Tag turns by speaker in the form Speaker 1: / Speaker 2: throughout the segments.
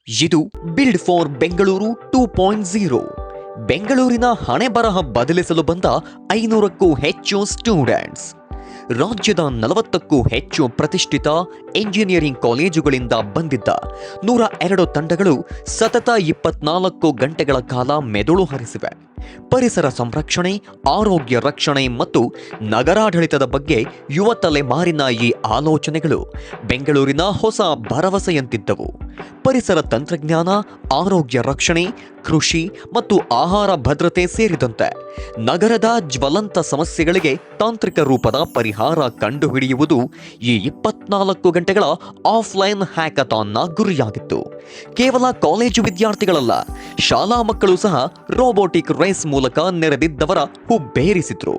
Speaker 1: ಇದು build for Bengaluru 2.0. ಬೆಂಗಳೂರಿನ ಹಣೆಬರಹ ಬದಲಿಸಲು ಬಂದ 500ಕ್ಕೂ ಹೆಚ್ಚು ಸ್ಟೂಡೆಂಟ್ಸ್. ರಾಜ್ಯದ 40ಕ್ಕೂ ಹೆಚ್ಚು ಪ್ರತಿಷ್ಠಿತ ಎಂಜಿನಿಯರಿಂಗ್ ಕಾಲೇಜುಗಳಿಂದ ಬಂದಿದ್ದ 102 ತಂಡಗಳು ಸತತ 24 ಗಂಟೆಗಳ ಕಾಲ ಮೆದುಳು ಹರಿಸಿವೆ. ಪರಿಸರ ಸಂರಕ್ಷಣೆ, ಆರೋಗ್ಯ ರಕ್ಷಣೆ ಮತ್ತು ನಗರಾಡಳಿತದ ಬಗ್ಗೆ ಯುವ ತಲೆಮಾರಿನ ಈ ಆಲೋಚನೆಗಳು ಬೆಂಗಳೂರಿನ ಹೊಸ ಭರವಸೆಯಂತಿದ್ದವು. ಪರಿಸರ ತಂತ್ರಜ್ಞಾನ, ಆರೋಗ್ಯ ರಕ್ಷಣೆ, ಕೃಷಿ ಮತ್ತು ಆಹಾರ ಭದ್ರತೆ ಸೇರಿದಂತೆ ನಗರದ ಜ್ವಲಂತ ಸಮಸ್ಯೆಗಳಿಗೆ ತಾಂತ್ರಿಕ ರೂಪದ ಪರಿಹಾರ ಕಂಡುಹಿಡಿಯುವುದು ಈ 24 ಗಂಟೆಗಳ ಆಫ್ಲೈನ್ ಹ್ಯಾಕಥಾನ್ನ ಗುರಿಯಾಗಿತ್ತು. ಕೇವಲ ಕಾಲೇಜು ವಿದ್ಯಾರ್ಥಿಗಳಲ್ಲ, ಶಾಲಾ ಮಕ್ಕಳು ಸಹ ರೋಬೋಟಿಕ್ ರೇಸ್ ಮೂಲಕ ನೆರೆದಿದ್ದವರ ಹುಬ್ಬೇರಿಸಿದ್ರು.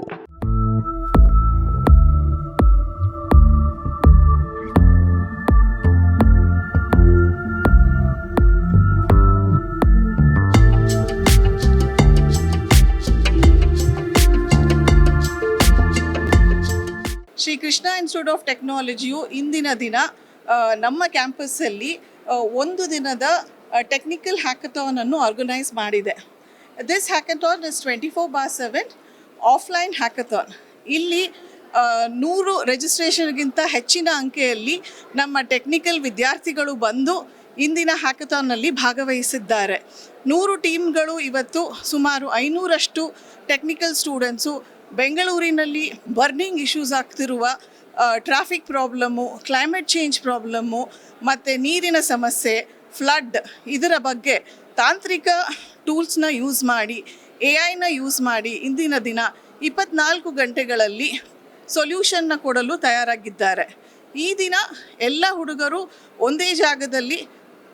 Speaker 2: ಶ್ರೀ ಕೃಷ್ಣ ಇನ್ಸ್ಟಿಟ್ಯೂಟ್ ಆಫ್ ಟೆಕ್ನಾಲಜಿಯು ಇಂದಿನ ದಿನ ನಮ್ಮ ಕ್ಯಾಂಪಸ್ಸಲ್ಲಿ ಒಂದು ದಿನದ ಟೆಕ್ನಿಕಲ್ ಹ್ಯಾಕಥಾನ್ ಅನ್ನು ಆರ್ಗನೈಸ್ ಮಾಡಿದೆ. This hackathon is 24/7 offline hackathon. ಇಲ್ಲಿ 100 ರಿಜಿಸ್ಟ್ರೇಷನ್ಗಿಂತ ಹೆಚ್ಚಿನ ಅಂಕೆಯಲ್ಲಿ ನಮ್ಮ ಟೆಕ್ನಿಕಲ್ ವಿದ್ಯಾರ್ಥಿಗಳು ಬಂದು ಇಂದಿನ ಹ್ಯಾಕಥಾನ್ನಲ್ಲಿ ಭಾಗವಹಿಸಿದ್ದಾರೆ. 100 ಟೀಮ್ಗಳು ಇವತ್ತು ಸುಮಾರು 500ರಷ್ಟು ಟೆಕ್ನಿಕಲ್ ಸ್ಟೂಡೆಂಟ್ಸು ಬೆಂಗಳೂರಿನಲ್ಲಿ ಬರ್ನಿಂಗ್ ಇಶ್ಯೂಸ್ ಆಗ್ತಿರುವ traffic problem, climate change problem ಮತ್ತು ನೀರಿನ ಸಮಸ್ಯೆ, ಫ್ಲಡ್, ಇದರ ಬಗ್ಗೆ ತಾಂತ್ರಿಕ ಟೂಲ್ಸ್ನ ಯೂಸ್ ಮಾಡಿ, AI ಯೂಸ್ ಮಾಡಿ ಇಂದಿನ ದಿನ 24 ಗಂಟೆಗಳಲ್ಲಿ ಸೊಲ್ಯೂಷನ್ನ ಕೊಡಲು ತಯಾರಾಗಿದ್ದಾರೆ. ಈ ದಿನ ಎಲ್ಲ ಹುಡುಗರು ಒಂದೇ ಜಾಗದಲ್ಲಿ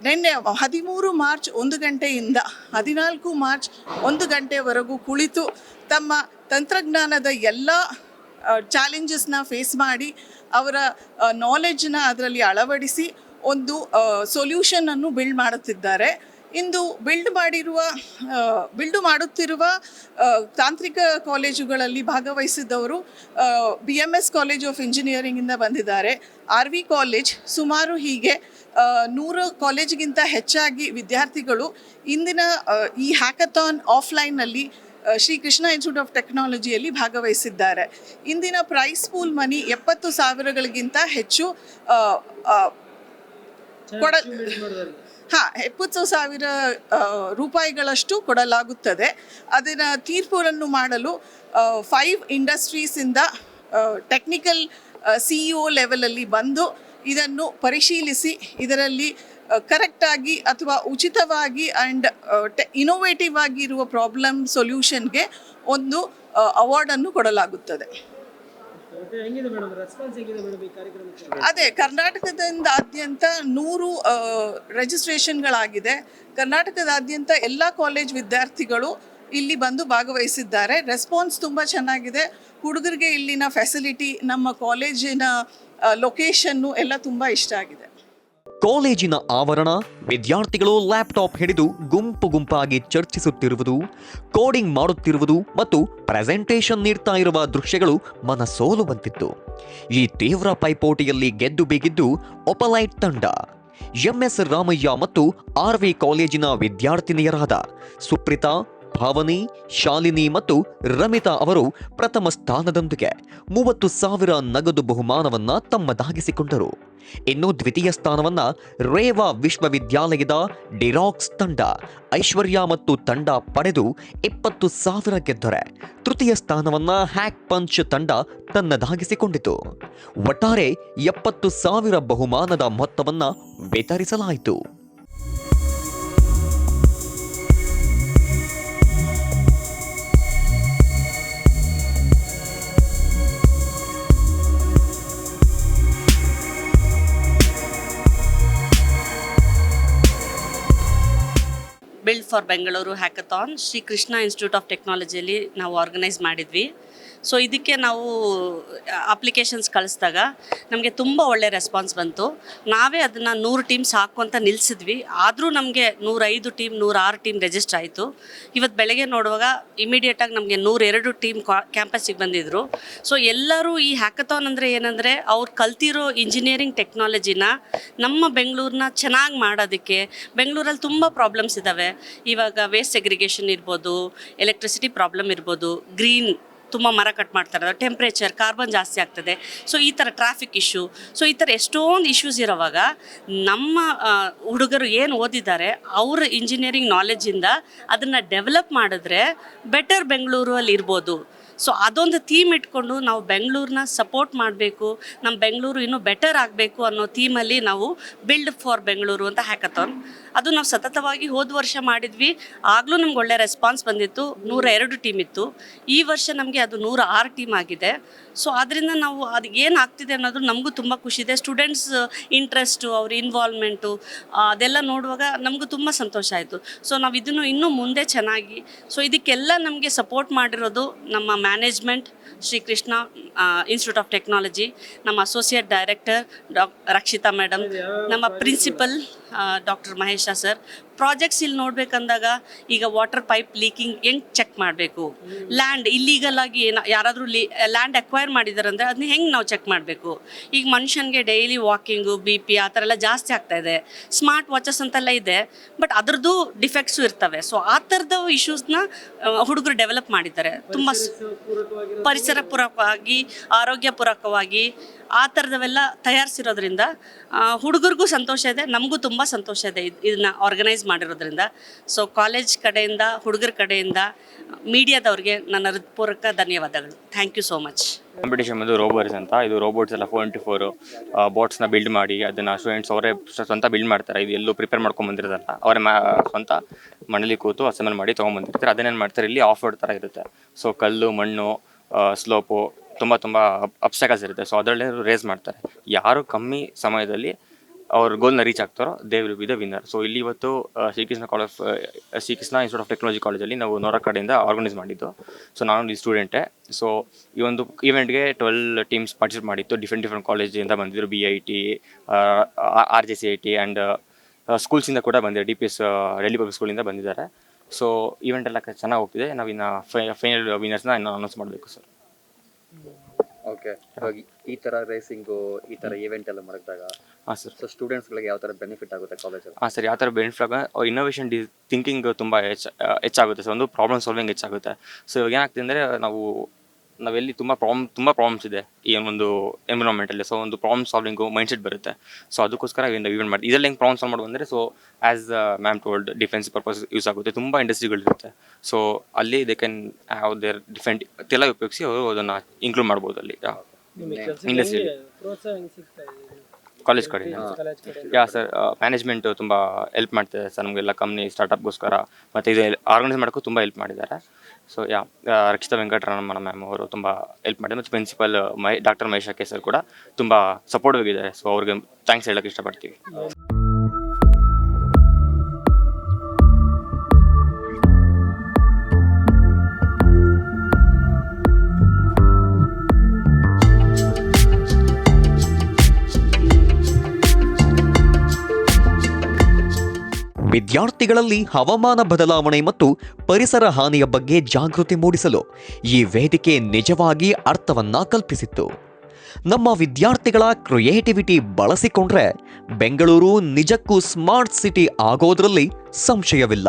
Speaker 2: ನಿನ್ನೆ 13 ಮಾರ್ಚ್ 1 ಗಂಟೆಯಿಂದ 14 ಮಾರ್ಚ್ 1 ಗಂಟೆವರೆಗೂ ಕುಳಿತು ತಮ್ಮ ತಂತ್ರಜ್ಞಾನದ ಎಲ್ಲ ಚಾಲೆಂಜಸ್ನ ಫೇಸ್ ಮಾಡಿ ಅವರ ನಾಲೆಡ್ಜನ್ನ ಅದರಲ್ಲಿ ಅಳವಡಿಸಿ ಒಂದು ಸೊಲ್ಯೂಷನನ್ನು ಬಿಲ್ಡ್ ಮಾಡುತ್ತಿದ್ದಾರೆ. ಇಂದು ಬಿಲ್ಡು ಮಾಡುತ್ತಿರುವ ತಾಂತ್ರಿಕ ಕಾಲೇಜುಗಳಲ್ಲಿ ಭಾಗವಹಿಸಿದವರು BMS ಕಾಲೇಜ್ ಆಫ್ ಇಂಜಿನಿಯರಿಂಗಿಂದ ಬಂದಿದ್ದಾರೆ. RV ಕಾಲೇಜ್, ಸುಮಾರು ಹೀಗೆ 100 ಕಾಲೇಜಿಗಿಂತ ಹೆಚ್ಚಾಗಿ ವಿದ್ಯಾರ್ಥಿಗಳು ಇಂದಿನ ಈ ಹ್ಯಾಕಥಾನ್ ಆಫ್ಲೈನ್ನಲ್ಲಿ ಶ್ರೀ ಕೃಷ್ಣ ಇನ್ಸ್ಟಿಟ್ಯೂಟ್ ಆಫ್ ಟೆಕ್ನಾಲಜಿಯಲ್ಲಿ ಭಾಗವಹಿಸಿದ್ದಾರೆ. ಇಂದಿನ ಪ್ರೈಸ್ ಪೂಲ್ ಮನಿ 70,000ಗಳಿಗಿಂತ ಹೆಚ್ಚು 70,000 ರೂಪಾಯಿಗಳಷ್ಟು ಕೊಡಲಾಗುತ್ತದೆ. ಅದನ್ನು ತೀರ್ಪನ್ನು ಮಾಡಲು 5 ಇಂಡಸ್ಟ್ರೀಸಿಂದ ಟೆಕ್ನಿಕಲ್ CEO ಲೆವೆಲಲ್ಲಿ ಬಂದು ಇದನ್ನು ಪರಿಶೀಲಿಸಿ ಇದರಲ್ಲಿ ಕರೆಕ್ಟಾಗಿ ಅಥವಾ ಉಚಿತವಾಗಿ ಆ್ಯಂಡ್ ಇನೋವೇಟಿವ್ ಆಗಿರುವ ಪ್ರಾಬ್ಲಮ್ ಸೊಲ್ಯೂಷನ್ಗೆ ಒಂದು ಅವಾರ್ಡನ್ನು ಕೊಡಲಾಗುತ್ತದೆ. ಅದೇ ಕರ್ನಾಟಕದಾದ್ಯಂತ 100 ರಿಜಿಸ್ಟ್ರೇಷನ್ಗಳಾಗಿದೆ. ಕರ್ನಾಟಕದಾದ್ಯಂತ ಎಲ್ಲ ಕಾಲೇಜ್ ವಿದ್ಯಾರ್ಥಿಗಳು ಇಲ್ಲಿ ಬಂದು ಭಾಗವಹಿಸಿದ್ದಾರೆ. ರೆಸ್ಪಾನ್ಸ್ ತುಂಬ ಚೆನ್ನಾಗಿದೆ. ಹುಡುಗರಿಗೆ ಇಲ್ಲಿನ ಫೆಸಿಲಿಟಿ, ನಮ್ಮ ಕಾಲೇಜಿನ ಲೊಕೇಶನ್ನು ಎಲ್ಲ ತುಂಬ ಇಷ್ಟ ಆಗಿದೆ.
Speaker 1: ಕಾಲೇಜಿನ ಆವರಣ, ವಿದ್ಯಾರ್ಥಿಗಳು ಲ್ಯಾಪ್ಟಾಪ್ ಹಿಡಿದು ಗುಂಪು ಗುಂಪಾಗಿ ಚರ್ಚಿಸುತ್ತಿರುವುದು, ಕೋಡಿಂಗ್ ಮಾಡುತ್ತಿರುವುದು ಮತ್ತು ಪ್ರೆಸೆಂಟೇಷನ್ ನೀಡ್ತಾ ಇರುವ ದೃಶ್ಯಗಳು ಮನಸೋಲುವಂತಿತ್ತು. ಈ ತೀವ್ರ ಪೈಪೋಟಿಯಲ್ಲಿ ಗೆದ್ದು ಬೀಗಿದ್ದು ಒಪಲೈಟ್ ತಂಡ. MS ರಾಮಯ್ಯ ಮತ್ತು RV ಕಾಲೇಜಿನ ವಿದ್ಯಾರ್ಥಿನಿಯರಾದ ಸುಪ್ರಿತಾ, ಭಾವನಿ, ಶಾಲಿನಿ ಮತ್ತು ರಮಿತಾ ಅವರು ಪ್ರಥಮ ಸ್ಥಾನದೊಂದಿಗೆ 30,000 ನಗದು ಬಹುಮಾನವನ್ನ ತಮ್ಮದಾಗಿಸಿಕೊಂಡರು. ಇನ್ನು ದ್ವಿತೀಯ ಸ್ಥಾನವನ್ನ ರೇವಾ ವಿಶ್ವವಿದ್ಯಾಲಯದ ಡಿರಾಕ್ಸ್ ತಂಡ, ಐಶ್ವರ್ಯ ಮತ್ತು ತಂಡ ಪಡೆದು 20,000 ಗೆದ್ದರೆ, ತೃತೀಯ ಸ್ಥಾನವನ್ನ ಹ್ಯಾಕ್ ಪಂಚ್ ತಂಡ ತನ್ನದಾಗಿಸಿಕೊಂಡಿತು. ಒಟ್ಟಾರೆ 70,000 ಬಹುಮಾನದ ಮೊತ್ತವನ್ನ ವಿತರಿಸಲಾಯಿತು.
Speaker 3: Build for Bengaluru hackathon Shri Krishna institute of ಟೆಕ್ನಾಲಜಿಯಲ್ಲಿ ನಾವು ಆರ್ಗನೈಸ್ ಮಾಡಿದ್ವಿ. ಸೊ ಇದಕ್ಕೆ ನಾವು ಅಪ್ಲಿಕೇಶನ್ಸ್ ಕಳಿಸಿದಾಗ ನಮಗೆ ತುಂಬ ಒಳ್ಳೆ ರೆಸ್ಪಾನ್ಸ್ ಬಂತು. ನಾವೇ ಅದನ್ನು 100 ಟೀಮ್ಸ್ ಹಾಕು ಅಂತ ನಿಲ್ಲಿಸಿದ್ವಿ. ಆದರೂ ನಮಗೆ 105 ಟೀಮ್ 106 ಟೀಮ್ ರಿಜಿಸ್ಟರ್ ಆಯಿತು. ಇವತ್ತು ಬೆಳಗ್ಗೆ ನೋಡುವಾಗ ಇಮಿಡಿಯೇಟಾಗಿ ನಮಗೆ 102 ಟೀಮ್ ಕ್ಯಾಂಪಸ್ಸಿಗೆ ಬಂದಿದ್ದರು. ಸೊ ಎಲ್ಲರೂ ಈ ಹ್ಯಾಕಥಾನ್ ಅಂದರೆ ಏನಂದರೆ ಅವ್ರು ಕಲ್ತಿರೋ ಇಂಜಿನಿಯರಿಂಗ್ ಟೆಕ್ನಾಲಜಿನ ನಮ್ಮ ಬೆಂಗಳೂರನ್ನ ಚೆನ್ನಾಗಿ ಮಾಡೋದಕ್ಕೆ. ಬೆಂಗಳೂರಲ್ಲಿ ತುಂಬ ಪ್ರಾಬ್ಲಮ್ಸ್ ಇದ್ದಾವೆ. ಇವಾಗ ವೇಸ್ಟ್ ಸೆಗ್ರಿಗೇಷನ್ ಇರ್ಬೋದು, ಎಲೆಕ್ಟ್ರಿಸಿಟಿ ಪ್ರಾಬ್ಲಮ್ ಇರ್ಬೋದು, ಗ್ರೀನ್ ತುಂಬ ಮರ ಕಟ್ ಮಾಡ್ತಾರೆ, ಟೆಂಪ್ರೇಚರ್, ಕಾರ್ಬನ್ ಜಾಸ್ತಿ ಆಗ್ತದೆ. ಸೊ ಈ ಥರ ಟ್ರಾಫಿಕ್ ಇಶ್ಯೂ, ಸೊ ಈ ಥರ ಎಷ್ಟೊಂದು ಇಶ್ಯೂಸ್ ಇರೋವಾಗ ನಮ್ಮ ಹುಡುಗರು ಏನು ಓದಿದ್ದಾರೆ ಅವ್ರ ಇಂಜಿನಿಯರಿಂಗ್ ನಾಲೆಜಿಂದ ಅದನ್ನು ಡೆವಲಪ್ ಮಾಡಿದ್ರೆ ಬೆಟರ್ ಬೆಂಗಳೂರು ಅಲ್ಲಿ ಇರ್ಬೋದು. ಸೊ ಅದೊಂದು ಥೀಮ್ ಇಟ್ಕೊಂಡು ನಾವು ಬೆಂಗಳೂರನ್ನ ಸಪೋರ್ಟ್ ಮಾಡಬೇಕು, ನಮ್ಮ ಬೆಂಗಳೂರು ಇನ್ನೂ ಬೆಟರ್ ಆಗಬೇಕು ಅನ್ನೋ ಥೀಮಲ್ಲಿ ನಾವು ಬಿಲ್ಡ್ ಫಾರ್ ಬೆಂಗಳೂರು ಅಂತ ಹ್ಯಾಕಥಾನ್. ಅದು ನಾವು ಸತತವಾಗಿ ಹೋದ ವರ್ಷ ಮಾಡಿದ್ವಿ. ಆಗಲೂ ನಮ್ಗೆ ಒಳ್ಳೆ ರೆಸ್ಪಾನ್ಸ್ ಬಂದಿತ್ತು. 102 ಟೀಮ್ ಇತ್ತು. ಈ ವರ್ಷ ನಮಗೆ ಅದು 106 ಟೀಮ್ ಆಗಿದೆ. ಸೊ ಅದರಿಂದ ನಾವು ಅದು ಏನು ಆಗ್ತಿದೆ ಅನ್ನೋದು ನಮಗೂ ತುಂಬ ಖುಷಿ ಇದೆ. ಸ್ಟೂಡೆಂಟ್ಸ್ ಇಂಟ್ರೆಸ್ಟು, ಅವ್ರ ಇನ್ವಾಲ್ವ್ಮೆಂಟು ಅದೆಲ್ಲ ನೋಡುವಾಗ ನಮಗೂ ತುಂಬ ಸಂತೋಷ ಆಯಿತು. ಸೊ ನಾವು ಇದನ್ನು ಇನ್ನೂ ಮುಂದೆ ಚೆನ್ನಾಗಿ, ಸೊ ಇದಕ್ಕೆಲ್ಲ ನಮಗೆ ಸಪೋರ್ಟ್ ಮಾಡಿರೋದು ನಮ್ಮ management, Sri Krishna institute of technology, ನಮ್ಮ ಅಸೋಸಿಯೇಟ್ ಡೈರೆಕ್ಟರ್ ರಕ್ಷಿತಾ ಮೇಡಮ್, ನಮ್ಮ principal doctor Mahesha sir. Projects ಇಲ್ಲಿ ನೋಡ್ಬೇಕಂದಾಗ ಈಗ ವಾಟರ್ ಪೈಪ್ ಲೀಕಿಂಗ್ ಹೆಂಗೆ ಚೆಕ್ ಮಾಡಬೇಕು, ಲ್ಯಾಂಡ್ ಇಲ್ಲೀಗಲ್ ಆಗಿ ಯಾರಾದರೂ ಲ್ಯಾಂಡ್ ಅಕ್ವೈರ್ ಮಾಡಿದ್ದಾರೆ ಅಂದರೆ ಅದನ್ನ ಹೆಂಗೆ ನಾವು ಚೆಕ್ ಮಾಡಬೇಕು. ಈಗ ಮನುಷ್ಯನಿಗೆ ಡೈಲಿ ವಾಕಿಂಗು, BP ಆ ಥರ ಎಲ್ಲ ಜಾಸ್ತಿ ಆಗ್ತಾ ಇದೆ. ಸ್ಮಾರ್ಟ್ ವಾಚಸ್ ಅಂತೆಲ್ಲ ಇದೆ, ಬಟ್ ಅದ್ರದ್ದು ಡಿಫೆಕ್ಟ್ಸು ಇರ್ತವೆ. ಸೊ ಆ ಥರದ ಇಶ್ಯೂಸ್ನ ಹುಡುಗರು ಡೆವಲಪ್ ಮಾಡಿದ್ದಾರೆ. ತುಂಬ ಪರಿಸರ ಪೂರಕವಾಗಿ, ಆರೋಗ್ಯ ಪೂರಕವಾಗಿ ಆ ಥರದವೆಲ್ಲ ತಯಾರಿಸಿರೋದ್ರಿಂದ ಹುಡುಗರಿಗೂ ಸಂತೋಷ ಇದೆ, ನಮಗೂ ತುಂಬ ಸಂತೋಷ ಇದೆ ಇದನ್ನ ಆರ್ಗನೈಸ್ ಮಾಡಿರೋದ್ರಿಂದ. ಸೊ ಕಾಲೇಜ್ ಕಡೆಯಿಂದ, ಹುಡುಗರ ಕಡೆಯಿಂದ, ಮೀಡಿಯಾದವ್ರಿಗೆ ನನ್ನ ಹೃತ್ಪೂರ್ವಕ ಧನ್ಯವಾದಗಳು. Thank you so much.
Speaker 4: Competition ಬಂದು ರೋಬೋಟ್ಸ್ ಅಂತ. ಇದು ರೋಬೋಟ್ಸ್ ಎಲ್ಲ 4x4 ಬೋಟ್ಸ್ನ ಬಿಲ್ಡ್ ಮಾಡಿ ಅದನ್ನು ಸ್ಟೂಡೆಂಟ್ಸ್ ಅವರೇ ಸ್ವಂತ ಬಿಲ್ಡ್ ಮಾಡ್ತಾರೆ. ಇದು ಎಲ್ಲೂ ಪ್ರಿಪೇರ್ ಮಾಡ್ಕೊಂಡು ಬಂದಿರೋದಲ್ಲ, ಅವರೇ ಸ್ವಂತ ಮನೇಲಿ ಕೂತು ಅಸೆಂಬಲ್ ಮಾಡಿ ತೊಗೊಂಬಂದಿರ್ತಾರೆ. ಅದನ್ನೇನು ಮಾಡ್ತಾರೆ, ಇಲ್ಲಿ ಆಫ್ ರೋಡ್ ಥರ ಇರುತ್ತೆ. ಸೊ ಕಲ್ಲು, ಮಣ್ಣು, ಸ್ಲೋಪು, ತುಂಬ ಅಬ್ಸ್ಟ್ಯಾಕಲ್ಸ್ ಇರುತ್ತೆ. ಸೊ ಅದರಲ್ಲೇ ರೇಸ್ ಮಾಡ್ತಾರೆ. ಯಾರು ಕಮ್ಮಿ ಸಮಯದಲ್ಲಿ ಅವ್ರ ಗೋಲ್ನ ರೀಚ್ ಆಗ್ತಾರೋ they will be the winner. So ಇಲ್ಲಿ ಇವತ್ತು ಶ್ರೀಕೃಷ್ಣ ಇನ್ಸ್ಟಿಟ್ಯೂಟ್ ಆಫ್ ಟೆಕ್ನಾಲಜಿ ಕಾಲೇಜಲ್ಲಿ ನಾವು 100 ಕಡೆಯಿಂದ ಆರ್ಗನೈಸ್ ಮಾಡಿದ್ದು. ಸೊ ನಾನು ಈ ಸ್ಟೂಡೆಂಟೇ. ಸೊ ಈ ಒಂದು ಈವೆಂಟ್ಗೆ 12 ಟೀಮ್ಸ್ ಪಾರ್ಟಿಸಿಪೇಟ್ ಮಾಡಿತ್ತು. ಡಿಫ್ರೆಂಟ್ ಕಾಲೇಜಿಂದ ಬಂದಿದ್ದರು. BIT, RJCIT ಆ್ಯಂಡ್ ಸ್ಕೂಲ್ಸಿಂದ ಕೂಡ ಬಂದಿದ್ದಾರೆ. DPS ಡೆಲ್ಲಿ ಪಬ್ಲಿಕ್ ಸ್ಕೂಲಿಂದ ಬಂದಿದ್ದಾರೆ. ಸೊ ಈವೆಂಟ್ ಎಲ್ಲ ಚೆನ್ನಾಗಿ ಹೋಗ್ತಿದೆ. ನಾವಿನ್ನು ಫೈನಲ್ ವಿನ್ನರ್ಸ್ನ ಇನ್ನು ಅನೌನ್ಸ್ ಮಾಡಬೇಕು ಸರ್.
Speaker 5: ಓಕೆ, ಇವಾಗ ಈ ಥರ ರೇಸಿಂಗು, ಈ ಥರ ಈವೆಂಟ್ ಎಲ್ಲ ಮಾಡಿದಾಗ
Speaker 4: ಹಾಂ ಸರ್,
Speaker 5: ಸೊ ಸ್ಟೂಡೆಂಟ್ಸ್ಗಳಿಗೆ ಯಾವ ಥರ ಬೆನಿಫಿಟ್ ಆಗುತ್ತೆ ಕಾಲೇಜಲ್ಲಿ?
Speaker 4: ಹಾಂ ಸರ್, ಯಾವ ಥರ ಬೆನಿಫಿಟ್ ಆಗ ಇನ್ನೋವೇಷನ್ ಥಿಂಕಿಂಗ್ ತುಂಬ ಹೆಚ್ಚಾಗುತ್ತೆ. ಸೊ ಒಂದು ಪ್ರಾಬ್ಲಮ್ ಸಾಲ್ವಿಂಗ್ ಹೆಚ್ಚಾಗುತ್ತೆ. ಸೊ ಇವಾಗ ಏನಾಗ್ತಿದೆ ಅಂದರೆ ನಾವೆಲ್ಲಿ ತುಂಬ ಪ್ರಾಬ್ಲಮ್ಸ್ ಇದೆ ಈ ಒಂದು ಎನ್ವಿರಾನ್ಮೆಂಟಲ್ಲಿ. ಸೊ ಒಂದು ಪ್ರಾಬ್ಲಮ್ ಸಾಲ್ವಿಂಗು ಮೈಂಡ್ಸೆಟ್ ಬರುತ್ತೆ. ಸೊ ಅದಕ್ಕೋಸ್ಕರ ಈವೆಂಟ್ ಮಾಡಿ ಇದರಲ್ಲಿ ಹೆಂಗೆ ಪ್ರಾಬ್ಲಮ್ ಸಾಲ್ವ್ ಮಾಡೋದು ಅಂದರೆ, so as ma'am told defence purpose use ಆಗುತ್ತೆ. ತುಂಬ ಇಂಡಸ್ಟ್ರಿಗಳಿರುತ್ತೆ. ಸೊ ಅಲ್ಲಿ ದೇ ಕ್ಯಾನ್ ಹ್ಯಾವ್ ದೇರ್ ಡಿಫೆಂಟ್ ಎಲ್ಲ ಉಪಯೋಗಿಸಿ ಅವರು ಅದನ್ನು ಇನ್ಕ್ಲೂಡ್ ಮಾಡ್ಬೋದು ಅಲ್ಲಿ ಇಂಡಸ್ಟ್ರಿ ಕಾಲೇಜ್ ಕಡೆಯಿಂದ. ಯಾ ಸರ್, ಮ್ಯಾನೇಜ್ಮೆಂಟ್ ತುಂಬ ಹೆಲ್ಪ್ ಮಾಡ್ತಿದೆ ಸರ್ ನಮಗೆಲ್ಲ ಕಂಪ್ನಿ ಸ್ಟಾರ್ಟಪ್ಗೋಸ್ಕರ. ಮತ್ತು ಇದು ಆರ್ಗನೈಸ್ ಮಾಡೋಕ್ಕೂ ತುಂಬ ಹೆಲ್ಪ್ ಮಾಡಿದ್ದಾರೆ. ಸೊ ರಕ್ಷಿತಾ ವೆಂಕಟರಮಣ ಮ್ಯಾಮ್ ಅವರು ತುಂಬ ಹೆಲ್ಪ್ ಮಾಡಿದ್ದಾರೆ. ಮತ್ತು principal doctor Mahesha K sir ಕೂಡ ತುಂಬ ಸಪೋರ್ಟಿವ್ ಆಗಿದ್ದಾರೆ. ಸೊ ಅವ್ರಿಗೆ ಥ್ಯಾಂಕ್ಸ್ ಹೇಳೋಕ್ಕೆ ಇಷ್ಟಪಡ್ತೀವಿ.
Speaker 1: ವಿದ್ಯಾರ್ಥಿಗಳಲ್ಲಿ ಹವಾಮಾನ ಬದಲಾವಣೆ ಮತ್ತು ಪರಿಸರ ಹಾನಿಯ ಬಗ್ಗೆ ಜಾಗೃತಿ ಮೂಡಿಸಲು ಈ ವೇದಿಕೆ ನಿಜವಾಗಿ ಅರ್ಥವನ್ನ ಕಲ್ಪಿಸಿತ್ತು. ನಮ್ಮ ವಿದ್ಯಾರ್ಥಿಗಳ ಕ್ರಿಯೇಟಿವಿಟಿ ಬಳಸಿಕೊಂಡ್ರೆ ಬೆಂಗಳೂರು ನಿಜಕ್ಕೂ ಸ್ಮಾರ್ಟ್ ಸಿಟಿ ಆಗೋದ್ರಲ್ಲಿ ಸಂಶಯವಿಲ್ಲ.